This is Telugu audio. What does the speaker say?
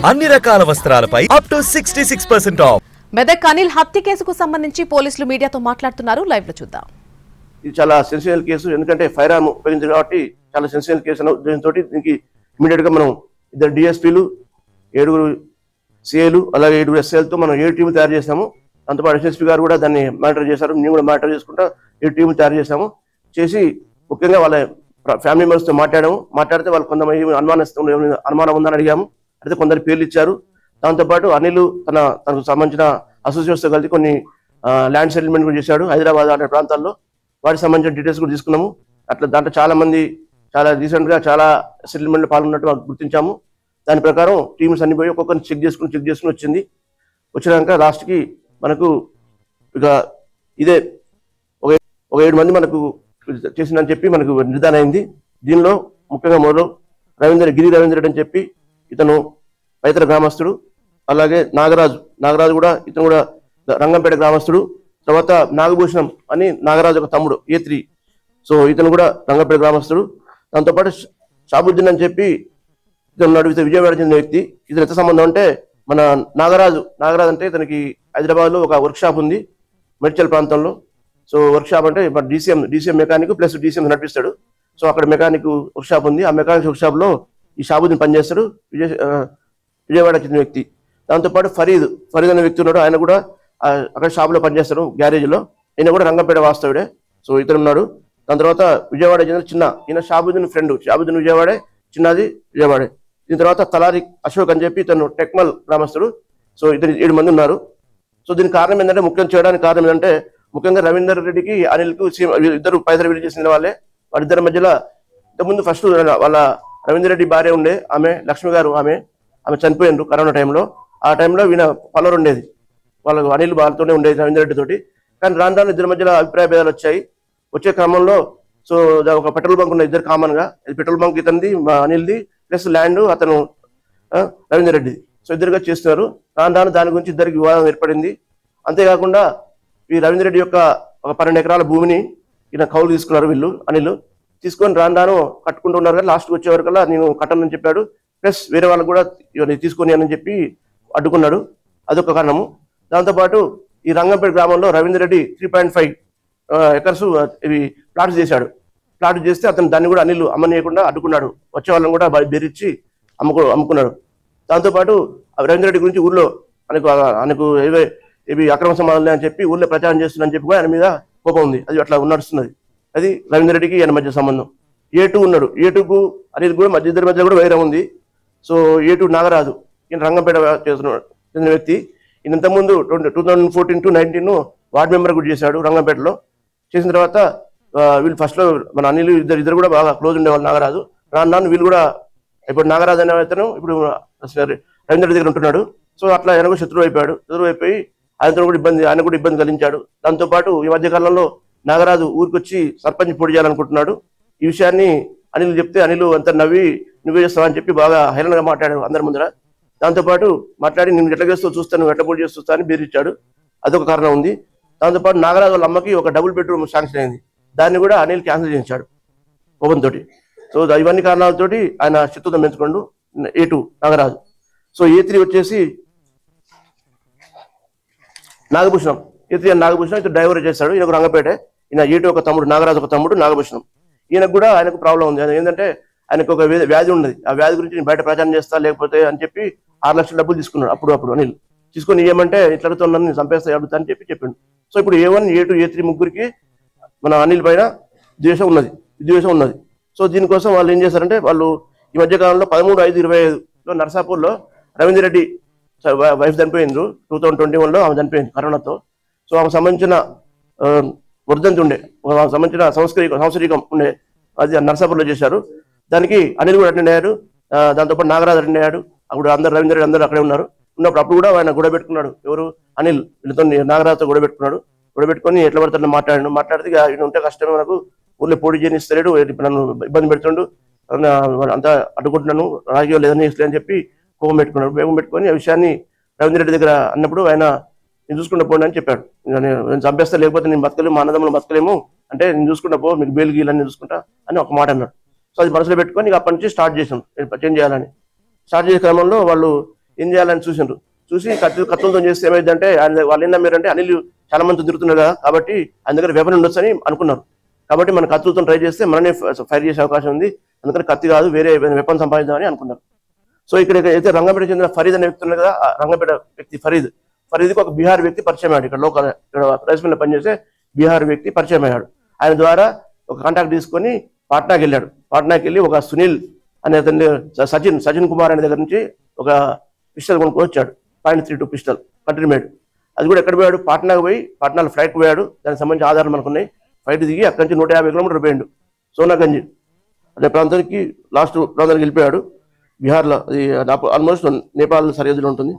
అన్ని రకాల వస్త్రాలపై up to 66% off. Medak Anil హత్య కేసుకు సంబంధించి పోలీసులు మీడియాతో మాట్లాడుతున్నారు. లైవ్ లో చూద్దాం. ఇది చాలా సెన్సిటివ్ కేసు, ఎందుకంటే ఫైర్ ఆర్మ్ ఉపయోగించారు కాబట్టి చాలా సెన్సిటివ్ కేసు. దీంతో దీనికి ఇమీడియట్ గా మనం ఇద్దరు డిఎస్పీలు, 7 సిఐలు, అలాగే 7 ఎస్ఐలతో మనం 7 టీములు తయారు చేసాము. దాంతోపాటు ఎస్ఎస్పీ గారు కూడా దాన్ని మానిటర్ చేశారు. మేము కూడా మానిటర్ చేసుకుంటా 7 టీములు తయారు చేసాము. చేసి ముఖ్యంగా వాళ్ళ ఫ్యామిలీ మెంబర్స్తో మాట్లాడితే వాళ్ళు కొంతమంది అనుమానం ఉందని అడిగాము. అయితే కొందరు పేర్లు ఇచ్చారు. దాంతోపాటు అనిల్ తనకు సంబంధించిన అసోసియేట్స్తో కలిసి కొన్ని ల్యాండ్ సెటిల్మెంట్ కూడా చేశాడు హైదరాబాద్ అనే ప్రాంతాల్లో. వాటికి సంబంధించిన డీటెయిల్స్ కూడా తీసుకున్నాము. అట్లా దాంట్లో చాలా మంది చాలా రీసెంట్గా చాలా సెటిల్మెంట్లో పాల్గొన్నట్టు గుర్తించాము. దాని ప్రకారం టీమ్స్ అన్ని పోయి ఒక్కొక్కరిని చెక్ చేసుకుని వచ్చింది. వచ్చినాక లాస్ట్కి మనకు ఇక ఇదే ఒక 7 మంది మనకు చేసిందని చెప్పి మనకు నిర్ధారణ అయింది. దీనిలో ముఖ్యంగా మొదలు గిరి రవీంద్ర రెడ్డి అని చెప్పి ఇతను రైతుల గ్రామస్తుడు. అలాగే నాగరాజు కూడా ఇతను కూడా రంగంపేట గ్రామస్తుడు. తర్వాత నాగభూషణం అని నాగరాజు ఒక తమ్ముడు A3, సో ఇతను కూడా రంగంపేట గ్రామస్తుడు. దాంతోపాటు షాబుద్దీన్ అని చెప్పి ఇతను ఉన్నాడు. ఇతను విజయవాడ చెందిన వ్యక్తి. ఇతను ఎంత సంబంధం అంటే మన నాగరాజు అంటే ఇతనికి హైదరాబాద్లో ఒక వర్క్ షాప్ ఉంది మెడ్చల్ ప్రాంతంలో. సో వర్క్ షాప్ అంటే డీసీఎం మెకానిక్ ప్లస్ డీసీఎం నడిపిస్తాడు. సో అక్కడ మెకానిక్ వర్క్ షాప్ ఉంది. ఆ మెకానిక్ వర్క్ షాప్ లో ఈ షాబుద్దీన్ పనిచేస్తాడు, విజయవాడ చెందిన వ్యక్తి. దాంతోపాటు ఫరీద్ అనే వ్యక్తి ఉన్నాడు. ఆయన కూడా అక్కడ షాప్ లో పనిచేస్తాడు, గ్యారేజ్ లో. ఈయన కూడా రంగంపేట వాస్తవుడే. సో ఇతను ఉన్నాడు. దాని తర్వాత విజయవాడ చెందిన ఈయన షాబుద్దీన్ ఫ్రెండ్. షాబుద్దీన్ విజయవాడే, చిన్నది విజయవాడే. దీని తర్వాత తలారి అశోక్ అని చెప్పి ఇతను టెక్మల్ గ్రామస్తుడు. సో ఇతను 7 మంది ఉన్నారు. సో దీనికి కారణం ఏంటంటే చేయడానికి కారణం ఏంటంటే ముఖ్యంగా రవీందర్ రెడ్డికి అనిల్కు ఇద్దరు పైసలు విడుదల చేసిన వాళ్ళిద్దరి మధ్యలో ఇంతకుముందు ఫస్ట్ వాళ్ళ రవీందర్ రెడ్డి భార్య ఉండే ఆమె లక్ష్మి గారు, ఆమె చనిపోయిండ్రు కరోనా టైంలో. ఆ టైంలో ఈయన పలవరు ఉండేది, వాళ్ళకు అనిల్ వాళ్ళతోనే ఉండేది రవీందర్ రెడ్డి తోటి. కానీ రాను ఇద్దరి మధ్యలో అభిప్రాయ భేదాలు వచ్చే క్రమంలో సో ఒక పెట్రోల్ బంక్ ఉన్న ఇద్దరు కామన్ గా, పెట్రోల్ బంక్ ఇతనిది అనిల్ది ప్లస్ ల్యాండ్ అతను రవీందర్ రెడ్డి. సో ఇద్దరుగా చేస్తున్నారు. రాను దాని గురించి ఇద్దరికి వివాదం ఏర్పడింది. అంతేకాకుండా ఈ రవీందర్ రెడ్డి యొక్క ఒక 12 ఎకరాల భూమిని ఈయన కౌలు తీసుకున్నారు అనిల్. తీసుకొని రాను కట్టుకుంటూ ఉన్నారు. కానీ లాస్ట్కి వచ్చే వరకల్లా నేను కట్టనని చెప్పాడు. ప్లస్ వేరే వాళ్ళకు కూడా తీసుకొని అని చెప్పి అడ్డుకున్నాడు. అదొక కారణము. దాంతోపాటు ఈ రంగంపేట గ్రామంలో రవీందర్ రెడ్డి 3.5 ఎకర్స్ ఇవి ప్లాట్స్ చేశాడు. ప్లాట్ చేస్తే అతను దాన్ని కూడా అనిల్ అమ్మనీయకుండా అడ్డుకున్నాడు. వచ్చే వాళ్ళని కూడా బెదిరించి అమ్ముకున్నాడు. దాంతోపాటు రవీందర్ రెడ్డి గురించి ఊర్లో ఆయనకు ఇవి అక్రమ సంబంధాలు అని చెప్పి ఊర్లో ప్రచారం చేస్తుందని చెప్పి కూడా ఆయన మీద కోపం ఉంది. అది అట్లా నడుస్తున్నది. అది రవీందర్ రెడ్డికి ఆయన మధ్య సంబంధం. A2 ఉన్నాడు. A2కు అనేది కూడా ఇద్దరి మధ్య కూడా వైరం ఉంది. సో A2 నాగరాజు, ఈయన రంగంపేట చెందిన వ్యక్తి. ఈయన ఇంతకుముందు 2014 to 19 వార్డ్ మెంబర్ కూడా చేశాడు రంగంపేటలో. చేసిన తర్వాత వీళ్ళు ఫస్ట్ లో మన అనిల్ ఇద్దరు కూడా బాగా క్లోజ్ ఉండేవాళ్ళు. నాగరాజు రాను వీళ్ళు కూడా ఇప్పుడు నాగరాజు అనే అతను ఇప్పుడు రవీందర్ రెడ్డి దగ్గర ఉంటున్నాడు. సో అట్లా ఆయన కూడా శత్రువు అయిపోయి ఆయన కూడా ఇబ్బంది కలిగించాడు. దాంతోపాటు ఈ మధ్య కాలంలో నాగరాజు ఊరికి వచ్చి సర్పంచ్ పోటీ చేయాలనుకుంటున్నాడు. ఈ విషయాన్ని అనిల్ చెప్తే అనిల్ అంతా నవ్వి నువ్వే చేస్తావు అని చెప్పి బాగా హైలన్గా మాట్లాడాడు అందరి ముందర. దాంతోపాటు మాట్లాడి నేను ఎట్లా చేస్తూ చూస్తాను, నువ్వు ఎట్లా పోటీ చేస్తూ చూస్తా అని బెదిరించాడు. అదొక కారణం ఉంది. దాంతోపాటు నాగరాజు వాళ్ళ అమ్మకి ఒక డబుల్ బెడ్రూమ్ శాంక్షన్ అయింది. దాన్ని కూడా అనిల్ క్యాన్సిల్ చేయించాడు కోపంతో. సో ఇవన్నీ కారణాలతోటి ఆయన శత్రుత్వం పెంచుకోండు A2 నాగరాజు. సో A3 వచ్చేసి నాగభూషణం. A3 అని నాగభూషణం ఇతను డ్రైవర్ చేశాడు. ఈయనకు రంగపేట. ఈయన A2 ఒక తమ్ముడు, నాగరాజు ఒక తమ్ముడు నాగభూషణం. ఈయనకు కూడా ఆయనకు ప్రాబ్లం ఉంది. ఏంటంటే ఆయనకు ఒక వ్యాధి ఉన్నది. ఆ వ్యాధి గురించి నేను బయట ప్రచారం చేస్తా లేకపోతే అని చెప్పి 6 లక్షల డబ్బులు తీసుకున్నాడు అప్పుడు అనిల్. తీసుకొని ఏమంటే ఇట్లతో నన్ను చంపేస్తా అడుగుతా అని చెప్పిండు. సో ఇప్పుడు A1, A2, A3 ముగ్గురికి మన అనిల్ పైన విద్వేషం ఉన్నది. సో దీనికోసం వాళ్ళు ఏం చేశారంటే వాళ్ళు ఈ మధ్యకాలంలో 13/5/25లో నర్సాపూర్లో రవీందర్ రెడ్డి వైఫ్ చనిపోయింది. 2021లో ఆమె చనిపోయింది కరోనాతో. సో ఆమె సంబంధించిన వర్ధంతి ఉండే, సంబంధించిన సంవత్సరీకం ఉండే, అది నర్సాపూర్లో చేశారు. దానికి అనిల్ కూడా అటెండ్ అయ్యాడు. దాంతోపాటు నాగరాజు అటెండ్ అయ్యాడు. అప్పుడు రవీందర్ రెడ్డి అందరూ అక్కడే ఉన్నారు. అప్పుడు కూడా ఆయన గొడవ పెట్టుకున్నాడు. ఎవరు అనిల్ వీళ్ళతో నాగరాజుతో గొడవ పెట్టుకొని ఎట్లా పడతాడని మాట్లాడితే ఈయన ఉంటే కష్టమే, మనకు ఊళ్ళో పోటీ చేయనిస్తలేడు, నన్ను ఇబ్బంది పెడుతుండు, అంతా అడ్డుకుంటున్నాను, రాజకీయం లేదని అని చెప్పి కోపం పెట్టుకొని ఆ విషయాన్ని రవీందర్ రెడ్డి దగ్గర అన్నప్పుడు ఆయన నేను చూసుకుంటూ పోండి అని చెప్పాడు. నేను చంపేస్తా, లేకపోతే నేను బతకలేము, మా అన్నదమ్ములు బతకలేము అంటే నేను చూసుకుంటా పో, మీకు బెయిల్ గీలన్నీ చూసుకుంటా అని ఒక మాట అన్నాడు. సో అది మనసులో పెట్టుకొని అప్పటి నుంచి స్టార్ట్ చేసాం చేంజ్ చేయాలని. స్టార్ట్ చేసే క్రమంలో వాళ్ళు ఏం చేయాలని చూసి కత్తులతో చేస్తే ఏమైందంటే వాళ్ళు ఏం నమ్మారంటే అనిల్ చాలా మంది తిరుగుతున్నారు కదా కాబట్టి ఆయన దగ్గర వెపన్ ఉండొచ్చు అని అనుకున్నారు. కాబట్టి మన కత్తులతో ట్రై చేస్తే మననే ఫైర్ చేసే అవకాశం ఉంది, అందుకని కత్తి కాదు వేరే వెపన్ సంపాదించామని అనుకున్నారు. సో ఇక్కడ అయితే రంగంపేట చెందిన ఫరీద్ అనే వ్యక్తి ఉన్నారు కదా, రంగంపేట వ్యక్తి ఫరీద్కి ఒక బీహార్ వ్యక్తి పరిచయం అయ్యాడు. ఇక్కడ రైస్ మిల్ పనిచేసే బీహార్ వ్యక్తి పరిచయం అయ్యాడు. ఆయన ద్వారా ఒక కాంటాక్ట్ తీసుకొని పాట్నాకి వెళ్ళాడు. పాట్నాకి వెళ్ళి ఒక సునీల్ అనే అతని సచిన్ కుమార్ అనే దగ్గర నుంచి ఒక పిస్టల్ కొనుక్కొని వచ్చాడు. .32 పిస్టల్ కంట్రీ మేడ్. అది కూడా ఎక్కడ పోయాడు, పాట్నాకు పోయి పాట్నాలో ఫ్లైట్ పోయాడు. దానికి సంబంధించి ఆధారం మనకున్నాయి. ఫ్లైట్ దిగి అక్కడి నుంచి 150 కిలోమీటర్లు పోయాడు సోనాగంజ్ అనే ప్రాంతానికి, లాస్ట్ ప్రాంతానికి వెళ్ళిపోయాడు. బీహార్లో అది ఆల్మోస్ట్ నేపాల్ సరిహద్దులో ఉంటుంది.